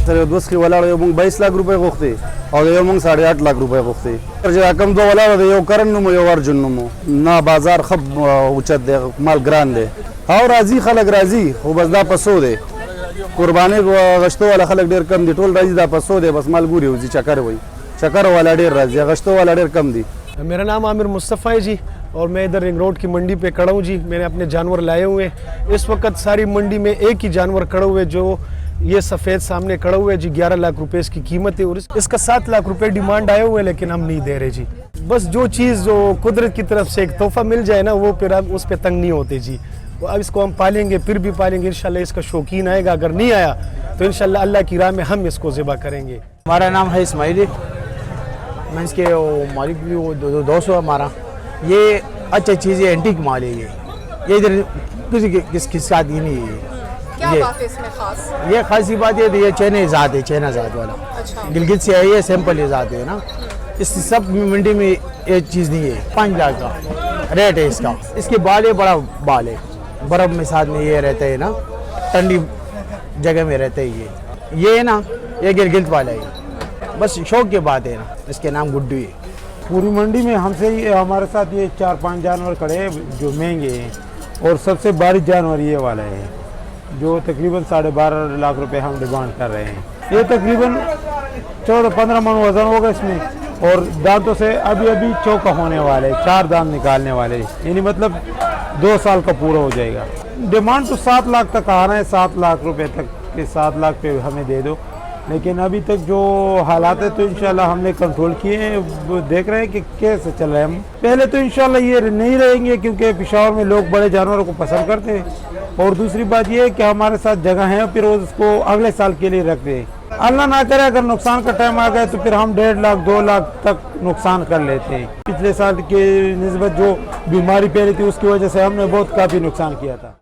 Sir दोस्त की वाला यो मंग 22 लाख रुपए गोखते और यो मंग 8.5 लाख रुपए गोखते जे कम दो वाला यो करन नुमो यो अर्जुन नुमो ना बाजार खब उचत दे माल ग्रान दे और राजी खलक राजी हो बस दा पसो दे कुर्बानी गश्तो वाला खलक डेर कम दी टोल राजी दा पसो दे बस माल गुरी जी चक्कर वही चक्कर वाला डेर राजी गश्तो वाला डेर कम दी। मेरा नाम आमिर मुस्तफ़ा है जी और मैं इधर रिंग रोड की मंडी पे खड़ा हूँ जी। मैंने अपने जानवर लाए हुए हैं। इस वक्त सारी मंडी में एक ही जानवर खड़ा हुए जो ये सफ़ेद सामने खड़ा हुआ है जी। 11 लाख रुपए इसकी कीमत है और इसका 7 लाख रुपए डिमांड आए हुए हैं, लेकिन हम नहीं दे रहे जी। बस जो चीज़ जो कुदरत की तरफ से एक तोहफा मिल जाए ना, वो फिर अब उस पर तंग नहीं होते जी। अब इसको हम पालेंगे, फिर भी पालेंगे इंशाल्लाह। इसका शौकीन आएगा, अगर नहीं आया तो इंशाल्लाह अल्लाह की राह में हम इसको ज़िबा करेंगे। हमारा नाम है इस्माइल, मैं इसके मालिक भी वो 200 हमारा। ये अच्छा चीज़ है, एंटीक माल है ये इधर किसी साथ ही नहीं है। क्या बात है इसमें खास? ये खासी बात ये चैना ज़ात है, चैना ज़ात वाला। अच्छा। गिलगित से है, ये सैंपल ये ज़ात है ना। इस सब मंडी में ये चीज़ नहीं है। 5 लाख का रेट है इसका। इसके बाल है, बड़ा बाल है, बर्फ़ में साथ में ये रहता है ना, ठंडी जगह में रहता है ये है ना। ये गिलगित वाला है, बस शौक की बात है ना। इसके नाम गुड्डू है। पूरी मंडी में हमसे हमारे साथ ये 4-5 जानवर खड़े हैं जो महंगे हैं, और सबसे भारी जानवर ये वाला है जो तकरीबन 12.5 लाख रुपए हम डिमांड कर रहे हैं। ये तकरीबन 14-15 मन वजन होगा इसमें, और दांतों से अभी चौका होने वाले, 4 दांत निकालने वाले, यानी मतलब 2 साल का पूरा हो जाएगा। डिमांड तो 7 लाख तक आ रहा है, 7 लाख रुपए तक के 7 लाख पे हमें दे दो, लेकिन अभी तक जो हालात है तो इंशाल्लाह हमने कंट्रोल किए हैं। देख रहे हैं कि कैसे चल रहे हैं हम। पहले तो इंशाल्लाह ये नहीं रहेंगे, क्योंकि पेशावर में लोग बड़े जानवरों को पसंद करते हैं, और दूसरी बात ये है कि हमारे साथ जगह है, फिर उसको अगले साल के लिए रखते हैं। अल्लाह ना करे अगर नुकसान का टाइम आ गया तो फिर हम 1.5 लाख 2 लाख तक नुकसान कर लेते हैं। पिछले साल के निस्बत जो बीमारी फैली थी उसकी वजह से हमने बहुत काफ़ी नुकसान किया था।